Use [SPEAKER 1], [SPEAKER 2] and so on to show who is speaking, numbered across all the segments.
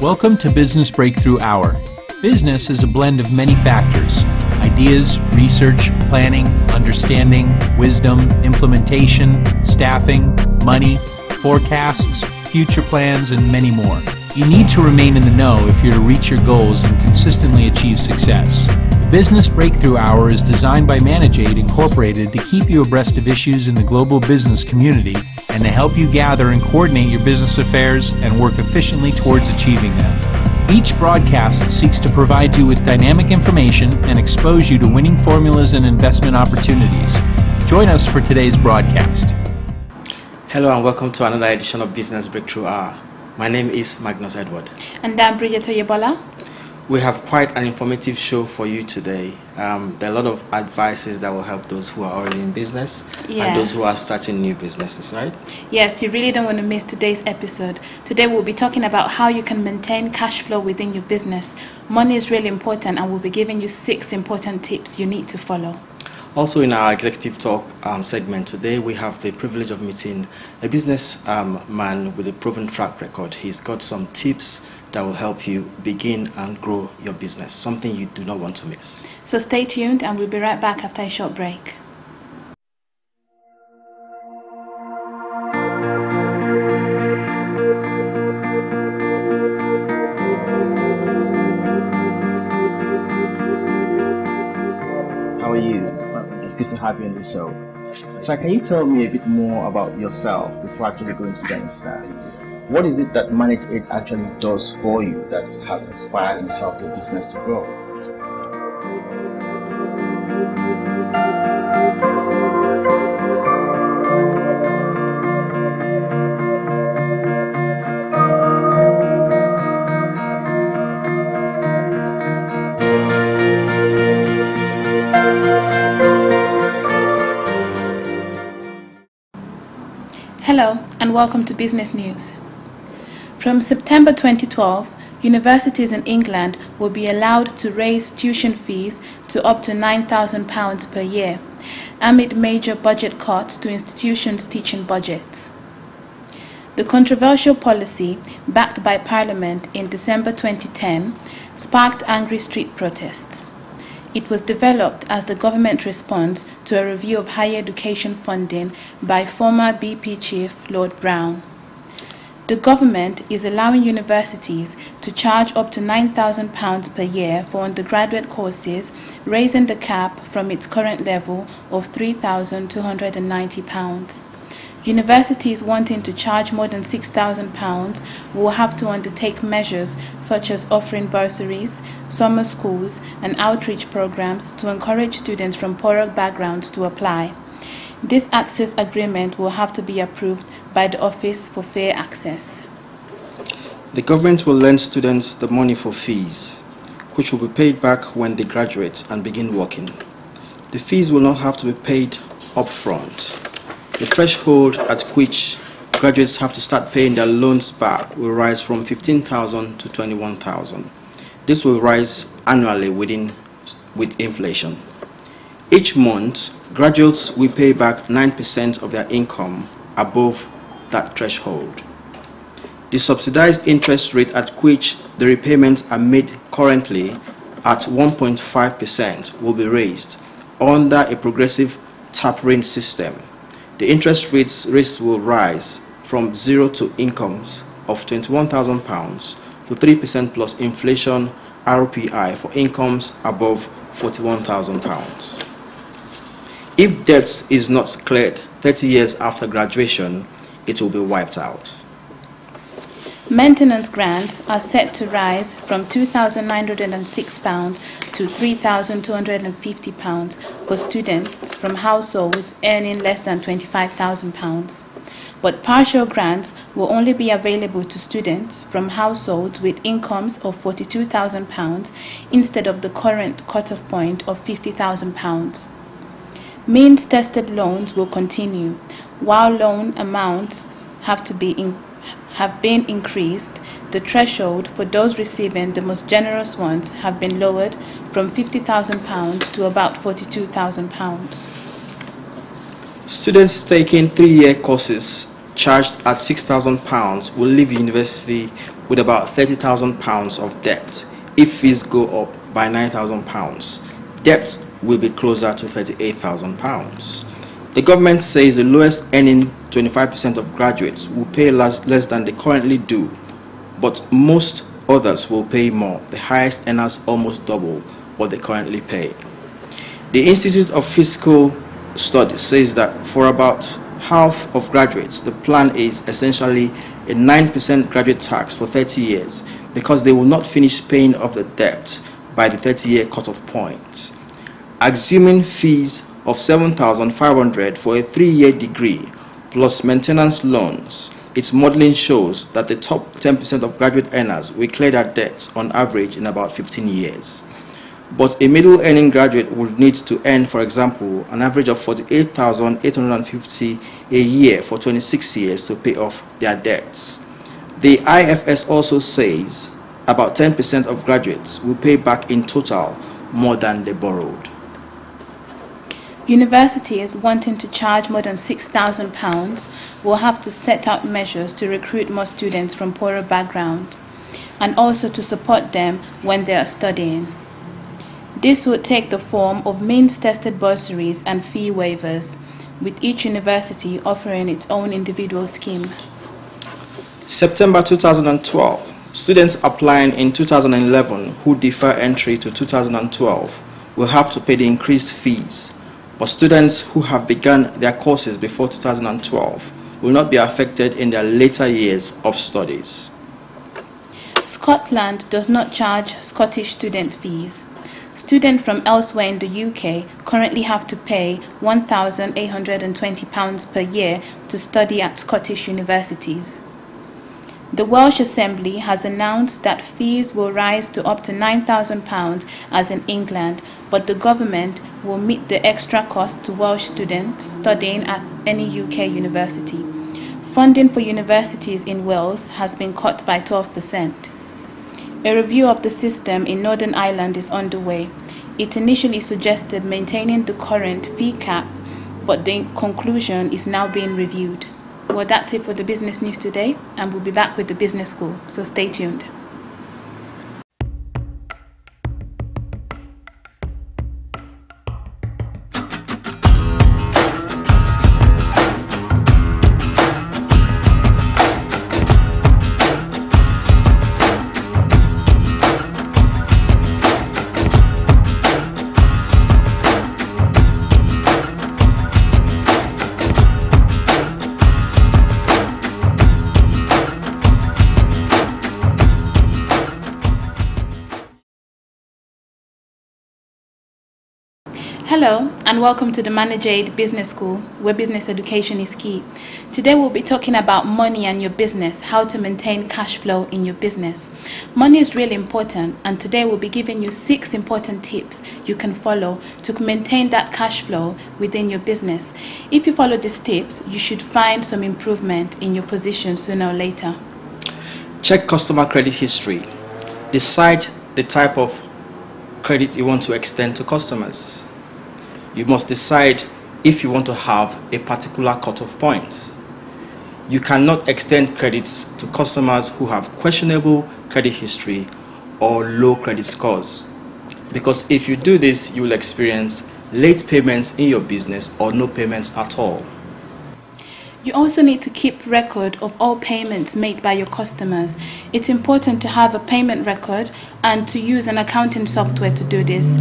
[SPEAKER 1] Welcome to Business Breakthrough Hour. Business is a blend of many factors: ideas, research, planning, understanding, wisdom, implementation, staffing, money, forecasts, future plans, and many more. You need to remain in the know if you're to reach your goals and consistently achieve success. The Business Breakthrough Hour is designed by ManageAid Incorporated to keep you abreast of issues in the global business community and to help you gather and coordinate your business affairs and work efficiently towards achieving them. Each broadcast seeks to provide you with dynamic information and expose you to winning formulas and investment opportunities. Join us for today's broadcast.
[SPEAKER 2] Hello and welcome to another edition of Business Breakthrough Hour. My name is Magnus Edward.
[SPEAKER 3] And I'm Bridget Oyebola.
[SPEAKER 2] We have quite an informative show for you today. There are a lot of advices that will help those who are already in business and those who are starting new businesses, right?
[SPEAKER 3] Yes, you really don't want to miss today's episode. Today we'll be talking about how you can maintain cash flow within your business. Money is really important, and we'll be giving you 6 important tips you need to follow.
[SPEAKER 2] Also, in our executive talk segment today, we have the privilege of meeting a business man with a proven track record. He's got some tips that will help you begin and grow your business, something you do not want to miss.
[SPEAKER 3] So stay tuned, and we'll be right back after a short break.
[SPEAKER 2] How are you? It's good to have you on the show. So can you tell me a bit more about yourself before actually going to get started? What is it that ManageAid actually does for you that has inspired and helped your business to grow?
[SPEAKER 3] Hello, and welcome to Business News. From September 2012, universities in England will be allowed to raise tuition fees to up to £9,000 per year, amid major budget cuts to institutions' teaching budgets. The controversial policy, backed by Parliament in December 2010, sparked angry street protests. It was developed as the government response to a review of higher education funding by former BP Chief Lord Brown. The government is allowing universities to charge up to £9,000 per year for undergraduate courses, raising the cap from its current level of £3,290. Universities wanting to charge more than £6,000 will have to undertake measures such as offering bursaries, summer schools, and outreach programs to encourage students from poorer backgrounds to apply. This access agreement will have to be approved by the Office for Fair Access.
[SPEAKER 2] The government will lend students the money for fees, which will be paid back when they graduate and begin working. The fees will not have to be paid upfront. The threshold at which graduates have to start paying their loans back will rise from $15,000 to $21,000. This will rise annually with inflation. Each month, graduates will pay back 9% of their income above that threshold. The subsidized interest rate at which the repayments are made currently at 1.5% will be raised under a progressive tapering system. The interest rates will rise from 0 to incomes of £21,000 to 3% plus inflation RPI for incomes above £41,000. If debt is not cleared 30 years after graduation, it will be wiped out.
[SPEAKER 3] Maintenance grants are set to rise from £2,906 to £3,250 for students from households earning less than £25,000. But partial grants will only be available to students from households with incomes of £42,000 instead of the current cutoff point of £50,000. Means-tested loans will continue, while loan amounts have been increased. The threshold for those receiving the most generous ones have been lowered from £50,000 to about £42,000.
[SPEAKER 2] Students taking 3-year courses charged at £6,000 will leave university with about £30,000 of debt. If fees go up by £9,000, debt will be closer to £38,000. The government says the lowest earning 25% of graduates will pay less than they currently do, but most others will pay more. The highest earners almost double what they currently pay. The Institute of Fiscal Studies says that for about half of graduates, the plan is essentially a 9% graduate tax for 30 years because they will not finish paying off the debt by the 30-year cutoff point. Assuming fees of $7,500 for a 3-year degree plus maintenance loans, its modeling shows that the top 10% of graduate earners will clear their debts on average in about 15 years. But a middle earning graduate would need to earn, for example, an average of $48,850 a year for 26 years to pay off their debts. The IFS also says about 10% of graduates will pay back in total more than they borrowed.
[SPEAKER 3] Universities wanting to charge more than £6,000 will have to set out measures to recruit more students from poorer backgrounds and also to support them when they are studying. This will take the form of means-tested bursaries and fee waivers, with each university offering its own individual scheme.
[SPEAKER 2] September 2012, students applying in 2011 who defer entry to 2012 will have to pay the increased fees, but students who have begun their courses before 2012 will not be affected in their later years of studies.
[SPEAKER 3] Scotland does not charge Scottish student fees. Students from elsewhere in the UK currently have to pay £1,820 per year to study at Scottish universities. The Welsh Assembly has announced that fees will rise to up to £9,000 as in England, but the government will meet the extra cost to Welsh students studying at any UK university. Funding for universities in Wales has been cut by 12%. A review of the system in Northern Ireland is underway. It initially suggested maintaining the current fee cap, but the conclusion is now being reviewed. Well, that's it for the business news today, and we'll be back with the business school, so stay tuned. Hello and welcome to the Managade Business School, where business education is key. Today we'll be talking about money and your business, how to maintain cash flow in your business. Money is really important, and today we'll be giving you 6 important tips you can follow to maintain that cash flow within your business. If you follow these tips, you should find some improvement in your position sooner or later.
[SPEAKER 2] Check customer credit history. Decide the type of credit you want to extend to customers. You must decide if you want to have a particular cutoff point. You cannot extend credits to customers who have questionable credit history or low credit scores, because if you do this, you will experience late payments in your business or no payments at all.
[SPEAKER 3] You also need to keep record of all payments made by your customers. It's important to have a payment record and to use an accounting software to do this.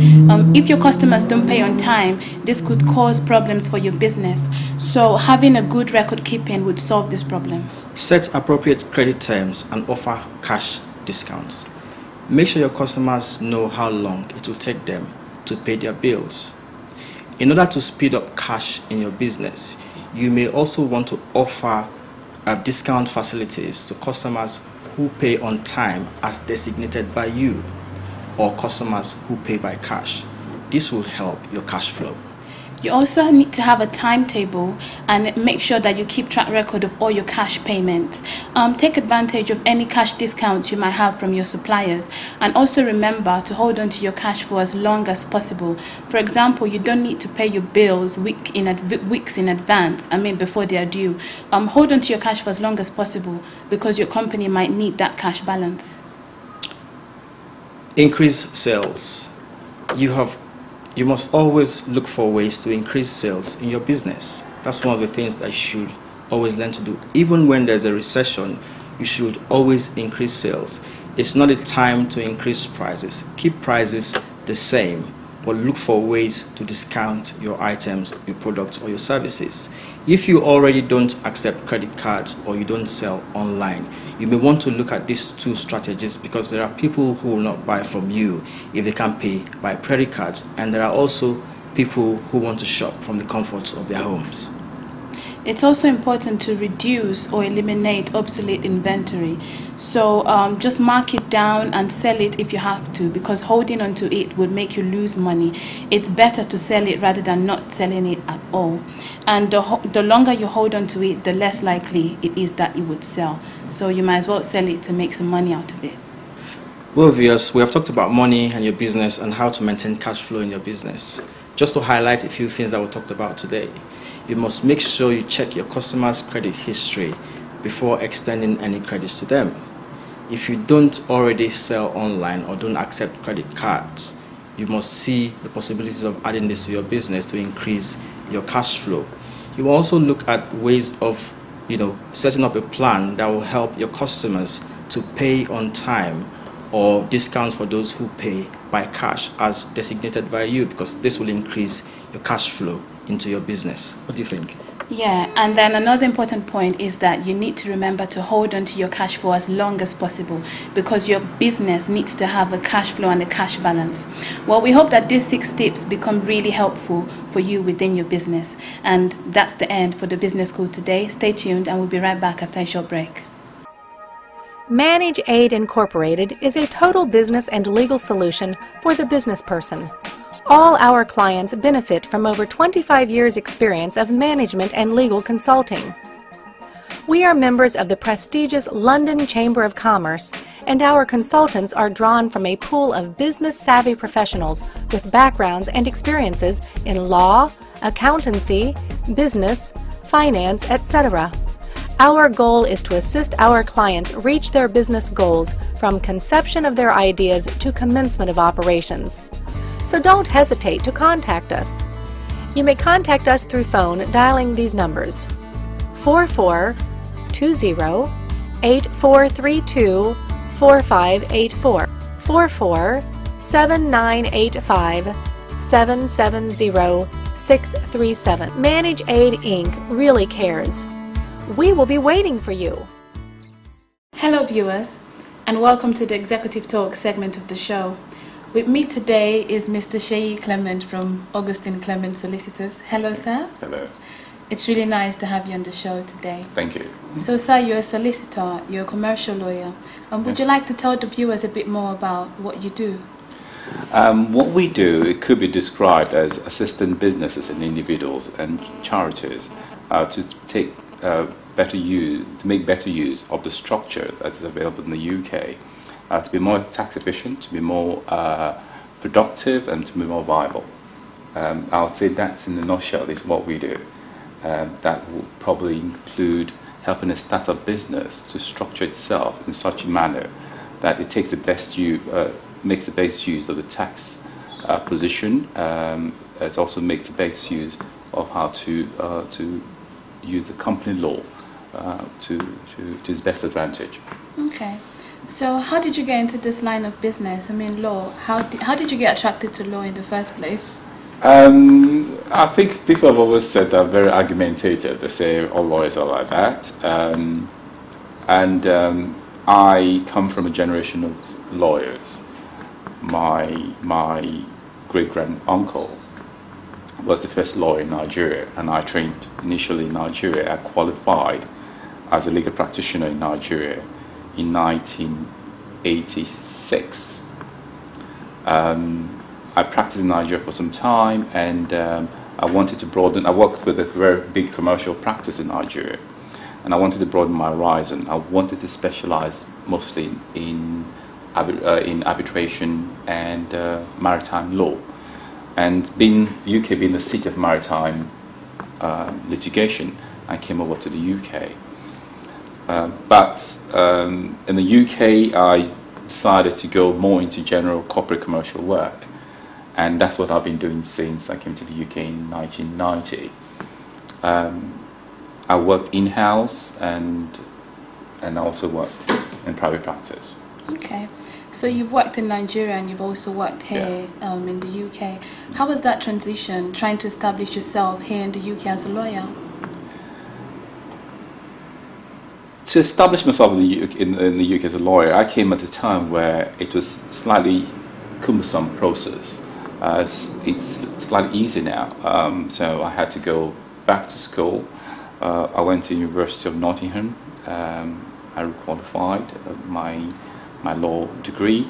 [SPEAKER 3] If your customers don't pay on time, this could cause problems for your business. So having a good record keeping would solve this problem.
[SPEAKER 2] Set appropriate credit terms and offer cash discounts. Make sure your customers know how long it will take them to pay their bills. In order to speed up cash in your business, you may also want to offer discount facilities to customers who pay on time as designated by you, or customers who pay by cash. This will help your cash flow.
[SPEAKER 3] You also need to have a timetable and make sure that you keep track record of all your cash payments. Take advantage of any cash discounts you might have from your suppliers, and also remember to hold on to your cash for as long as possible. For example, you don't need to pay your bills weeks in advance, before they are due. Hold on to your cash for as long as possible because your company might need that cash balance.
[SPEAKER 2] Increase sales. You must always look for ways to increase sales in your business. That's one of the things that you should always learn to do. Even when there's a recession, you should always increase sales. It's not a time to increase prices. Keep prices the same, but look for ways to discount your items, your products, or your services. If you already don't accept credit cards or you don't sell online, you may want to look at these two strategies, because there are people who will not buy from you if they can't pay by credit cards, and there are also people who want to shop from the comforts of their homes.
[SPEAKER 3] It's also important to reduce or eliminate obsolete inventory. So just mark it down and sell it if you have to, because holding on to it would make you lose money. It's better to sell it rather than not selling it at all. And the longer you hold on to it, the less likely it is that it would sell. So you might as well sell it to make some money out of it.
[SPEAKER 2] Well, viewers, we have talked about money and your business and how to maintain cash flow in your business. Just to highlight a few things that we talked about today. You must make sure you check your customers' credit history before extending any credits to them. If you don't already sell online or don't accept credit cards, you must see the possibilities of adding this to your business to increase your cash flow. You will also look at ways of setting up a plan that will help your customers to pay on time, or discounts for those who pay by cash as designated by you, because this will increase your cash flow into your business. What do you think?
[SPEAKER 3] Yeah, and then another important point is that you need to remember to hold on to your cash for as long as possible, because your business needs to have a cash flow and a cash balance. Well, we hope that these 6 tips become really helpful for you within your business. And that's the end for the Business School today. Stay tuned and we'll be right back after a short break.
[SPEAKER 4] Manage Aid Incorporated is a total business and legal solution for the business person. All our clients benefit from over 25 years' experience of management and legal consulting. We are members of the prestigious London Chamber of Commerce, and our consultants are drawn from a pool of business-savvy professionals with backgrounds and experiences in law, accountancy, business, finance, etc. Our goal is to assist our clients reach their business goals from conception of their ideas to commencement of operations. So don't hesitate to contact us. You may contact us through phone dialing these numbers: 4420-8432-4584, 44-7985-770-637. Manage Aid Inc. really cares. We will be waiting for you.
[SPEAKER 3] Hello viewers, and welcome to the Executive Talk segment of the show. With me today is Mr. Sheyi Clement from Augustine Clement Solicitors. Hello, sir.
[SPEAKER 5] Hello.
[SPEAKER 3] It's really nice to have you on the show today.
[SPEAKER 5] Thank you.
[SPEAKER 3] So, sir, you're a solicitor, you're a commercial lawyer. Would you like to tell the viewers a bit more about what you do?
[SPEAKER 5] What we do, it could be described as assisting businesses and individuals and charities to take make better use of the structure that is available in the UK. To be more tax efficient, to be more productive, and to be more viable. I would say that's in a nutshell is what we do. That will probably include helping a startup business to structure itself in such a manner that it takes makes the best use of the tax position. It also makes the best use of how to use the company law to its best advantage.
[SPEAKER 3] Okay. So how did you get into this line of business? Law. How did you get attracted to law in the first place?
[SPEAKER 5] I think people have always said they're very argumentative. They say all lawyers are like that. I come from a generation of lawyers. My great-granduncle was the first lawyer in Nigeria, and I trained initially in Nigeria. I qualified as a legal practitioner in Nigeria in 1986. I practiced in Nigeria for some time, and I wanted to broaden. I worked with a very big commercial practice in Nigeria, and I wanted to broaden my horizon. I wanted to specialize mostly in arbitration and maritime law. And UK being the seat of maritime litigation, I came over to the UK. But in the UK, I decided to go more into general corporate commercial work. And that's what I've been doing since I came to the UK in 1990. I worked in-house and also worked in private practice.
[SPEAKER 3] Okay. So you've worked in Nigeria and you've also worked here in the UK. How was that transition, trying to establish yourself here in the UK as a lawyer?
[SPEAKER 5] To establish myself in the UK as a lawyer, I came at a time where it was slightly cumbersome process. It's slightly easier now, so I had to go back to school. I went to University of Nottingham. I qualified my law degree.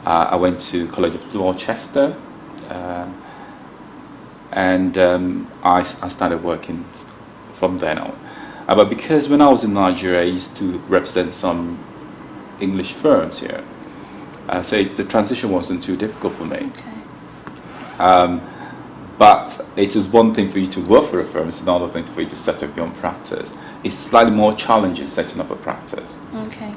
[SPEAKER 5] I went to College of Law Chester, and I started working from then on. But because when I was in Nigeria, I used to represent some English firms here, so the transition wasn't too difficult for me.
[SPEAKER 3] Okay.
[SPEAKER 5] But it is one thing for you to work for a firm, it's another thing for you to set up your own practice. It's slightly more challenging setting up a practice.
[SPEAKER 3] Okay.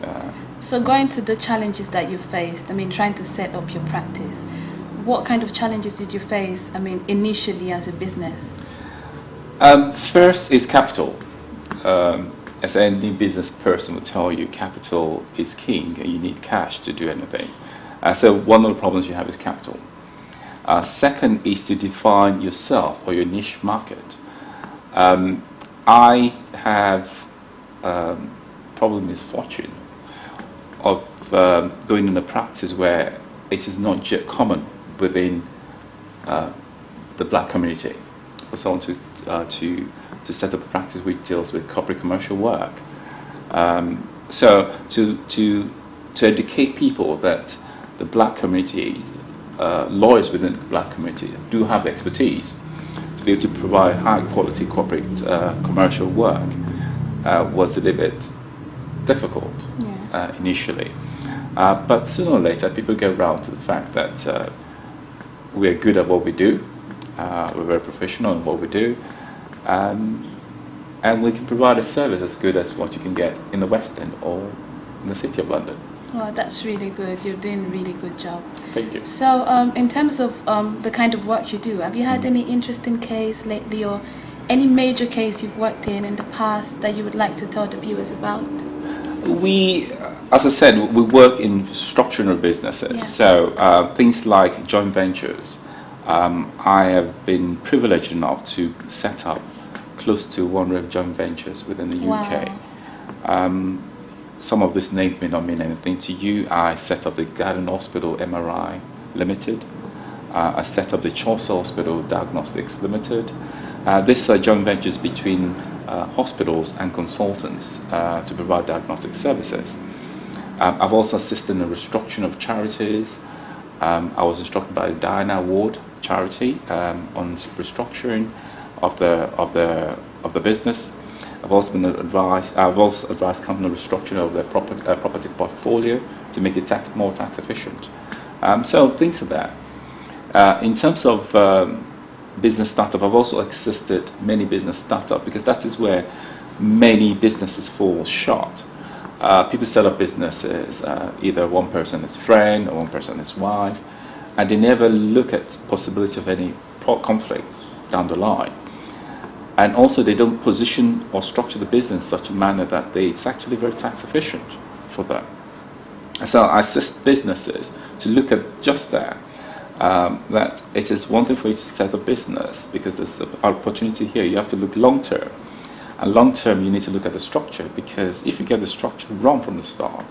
[SPEAKER 3] So going to the challenges that you faced, I mean, trying to set up your practice, what kind of challenges did you face, I mean, initially as a business?
[SPEAKER 5] First is capital. As any business person will tell you, capital is king and you need cash to do anything. So one of the problems you have is capital. Second is to define yourself or your niche market. I have probably misfortune of going in a practice where it is not yet common within the black community for someone to set up a practice which deals with corporate commercial work. So to educate people that the black communities, lawyers within the black community do have the expertise to be able to provide high quality corporate commercial work was a little bit difficult initially. But sooner or later people get around to the fact that we're good at what we do, we're very professional in what we do, and we can provide a service as good as what you can get in the West End or in the City of London.
[SPEAKER 3] Well, that's really good. You're doing a really good job.
[SPEAKER 5] Thank you.
[SPEAKER 3] So in terms of the kind of work you do, have you had any interesting case lately or any major case you've worked in the past that you would like to tell the viewers about?
[SPEAKER 5] We, as I said, we work in structuring of businesses. So things like joint ventures. I have been privileged enough to set up close to 100 joint ventures within the UK.
[SPEAKER 3] Wow.
[SPEAKER 5] Some of these names may not mean anything to you. I set up the Garden Hospital MRI Limited. I set up the Chaucer Hospital Diagnostics Limited. These are joint ventures between hospitals and consultants to provide diagnostic services. I've also assisted in the restructuring of charities. I was instructed by the Diana Award charity on restructuring of the business. I've also advised company restructuring of their property portfolio to make it more tax efficient. So things like that. In terms of business startup, I've also assisted many business startups because that is where many businesses fall short. People set up businesses, either one person is friend or one person is wife, and they never look at possibility of any conflicts down the line. And also they don't position or structure the business in such a manner that it's actually very tax efficient for them. And so I assist businesses to look at just that, that it is one thing for you to set a business because there's an opportunity here. You have to look long term. And long term you need to look at the structure because if you get the structure wrong from the start,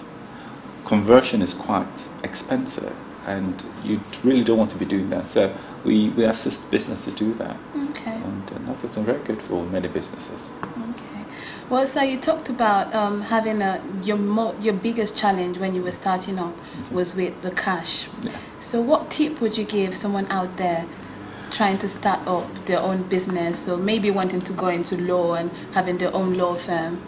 [SPEAKER 5] conversion is quite expensive and you really don't want to be doing that. So we assist business to do that.
[SPEAKER 3] Okay.
[SPEAKER 5] And that has been very good for many businesses.
[SPEAKER 3] Okay. Well, so you talked about having your biggest challenge when you were starting up was with the cash.
[SPEAKER 5] Yeah.
[SPEAKER 3] So what tip would you give someone out there trying to start up their own business, so maybe wanting to go into law and having their own law firm?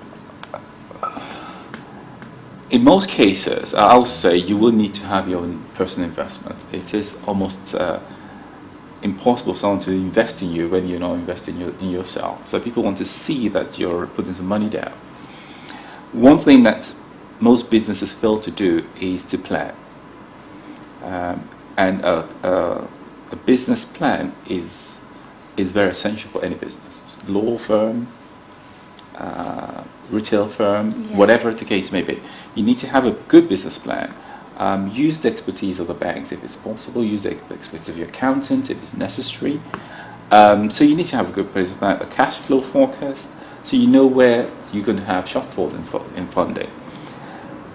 [SPEAKER 5] In most cases, I'll say you will need to have your own personal investment. It is almost impossible for someone to invest in you when you're not investing in yourself. So people want to see that you're putting some money down. One thing that most businesses fail to do is to plan. And a business plan is very essential for any business. Law firm, retail firm, whatever the case may be. You need to have a good business plan. Use the expertise of the banks if it's possible. Use the expertise of your accountant if it's necessary. So you need to have a good business plan, a cash flow forecast, so you know where you're going to have shortfalls in funding.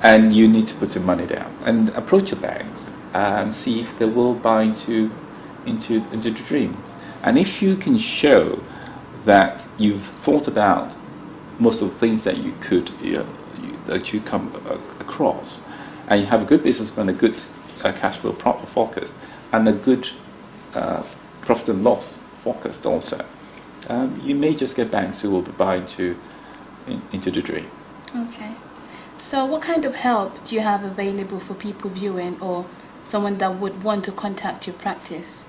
[SPEAKER 5] And you need to put some money down and approach the banks and see if they will buy into the dreams. And if you can show that you've thought about most of the things that you could that you come across, and you have a good business plan, a good cash flow forecast, and a good profit and loss forecast also, you may just get banks who will buy into the dream.
[SPEAKER 3] Okay. So what kind of help do you have available for people viewing or someone that would want to contact your practice?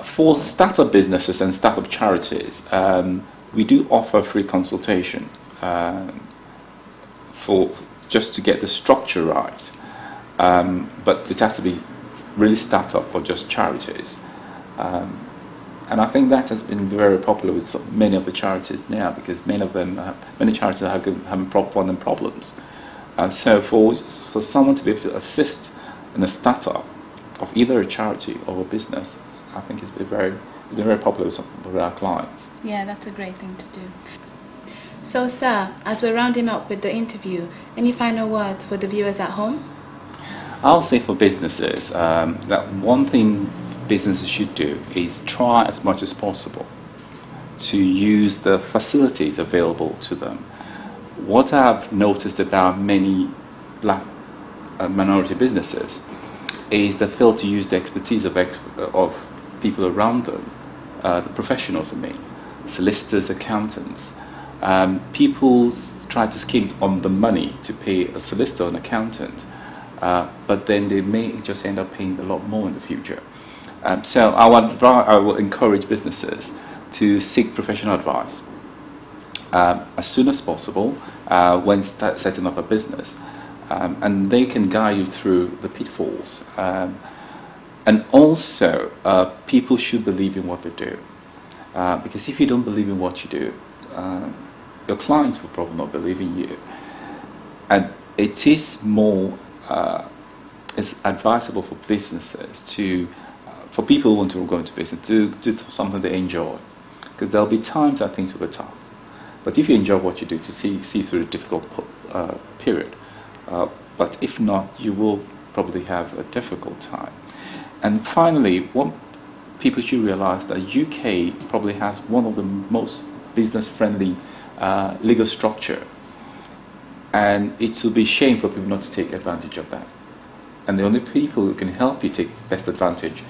[SPEAKER 5] For startup businesses and startup charities, we do offer free consultation for just to get the structure right. But it has to be really startup or just charities. And I think that has been very popular with many of the charities now, because many charities are having funding problems. So for someone to be able to assist in a startup of either a charity or a business, I think it's been very popular with our clients.
[SPEAKER 3] Yeah, that's a great thing to do. So, sir, as we're rounding up with the interview, any final words for the viewers at home?
[SPEAKER 5] I'll say for businesses that one thing businesses should do is try as much as possible to use the facilities available to them. What I've noticed about many black minority businesses is they fail to use the expertise of people around them, the professionals I mean, solicitors, accountants. People try to skimp on the money to pay a solicitor or an accountant, but then they may just end up paying a lot more in the future. So I will encourage businesses to seek professional advice as soon as possible when setting up a business, and they can guide you through the pitfalls. And also, people should believe in what they do, because if you don't believe in what you do, your clients will probably not believe in you. And it is more it's advisable for businesses for people who want to go into business, to do something they enjoy, because there'll be times that things will be tough. But if you enjoy what you do, to see through a difficult period. But if not, you will probably have a difficult time. And finally, what people should realize that UK probably has one of the most business-friendly legal structure, and it would be a shame for people not to take advantage of that. And the only people who can help you take best advantage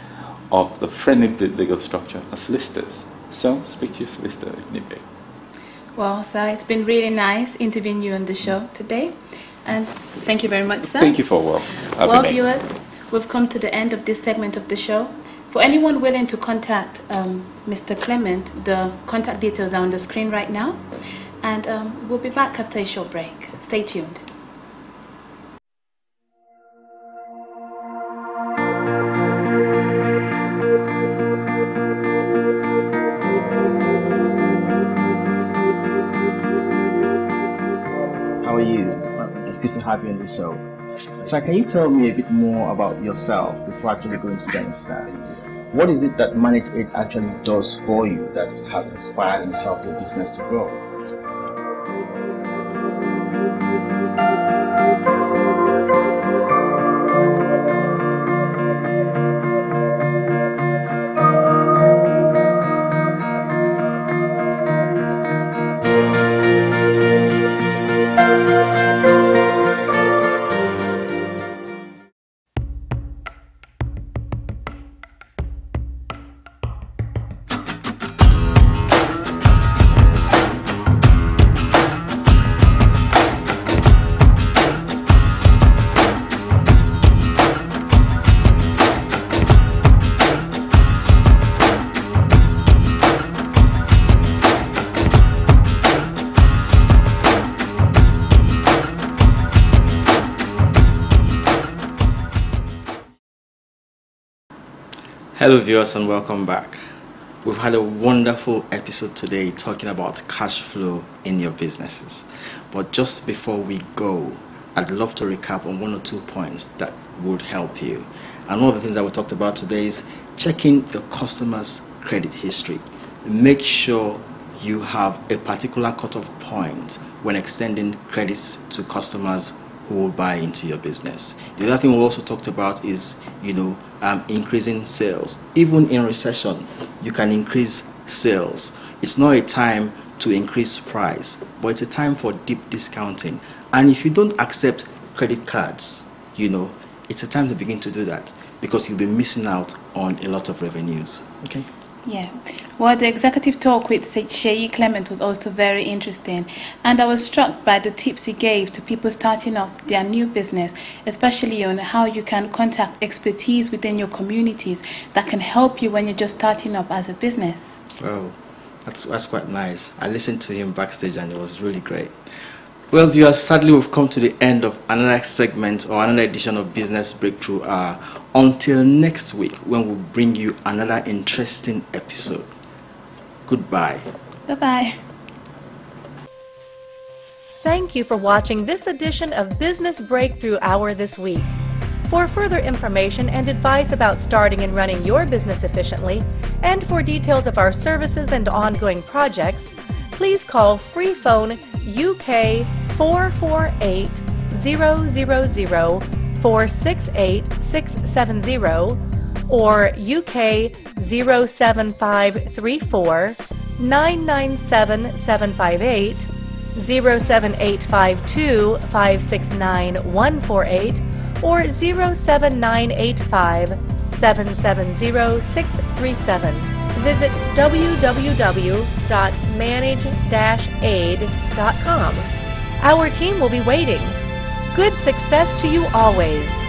[SPEAKER 5] of the friendly legal structure are solicitors. So speak to your solicitor if need be.
[SPEAKER 3] Well, sir, it's been really nice interviewing you on the show today, and thank you very much, sir.
[SPEAKER 5] Thank you for
[SPEAKER 3] well, viewers, we've come to the end of this segment of the show. For anyone willing to contact Mr. Clement, the contact details are on the screen right now, and we'll be back after a short break. Stay tuned.
[SPEAKER 2] How are you? It's good to have you on the show. So can you tell me a bit more about yourself before actually going to get started? What is it that Manage Aid actually does for you that has inspired and helped your business to grow? Hello viewers and welcome back. We've had a wonderful episode today talking about cash flow in your businesses. But just before we go, I'd love to recap on 1 or 2 points that would help you. And one of the things that we talked about today is checking your customer's credit history. Make sure you have a particular cutoff point when extending credits to customers who will buy into your business. The other thing we also talked about is, increasing sales. Even in recession, you can increase sales. It's not a time to increase price, but it's a time for deep discounting. And if you don't accept credit cards, it's a time to begin to do that, because you'll be missing out on a lot of revenues. Okay.
[SPEAKER 3] Yeah, well, the executive talk with Sheyi Clement was also very interesting, and I was struck by the tips he gave to people starting up their new business, especially on how you can contact expertise within your communities that can help you when you're just starting up as a business.
[SPEAKER 2] Wow, that's quite nice. I listened to him backstage and it was really great. Well, viewers, sadly we've come to the end of another segment or another edition of Business Breakthrough Hour. Until next week, when we'll bring you another interesting episode. Goodbye.
[SPEAKER 3] Bye-bye.
[SPEAKER 4] Thank you for watching this edition of Business Breakthrough Hour this week. For further information and advice about starting and running your business efficiently, and for details of our services and ongoing projects, please call free phone UK 448 000 468 670 or UK 07534 997 758 07852 569 148 or 07985 770 637. Visit www.manage-aid.com. Our team will be waiting. Good success to you always.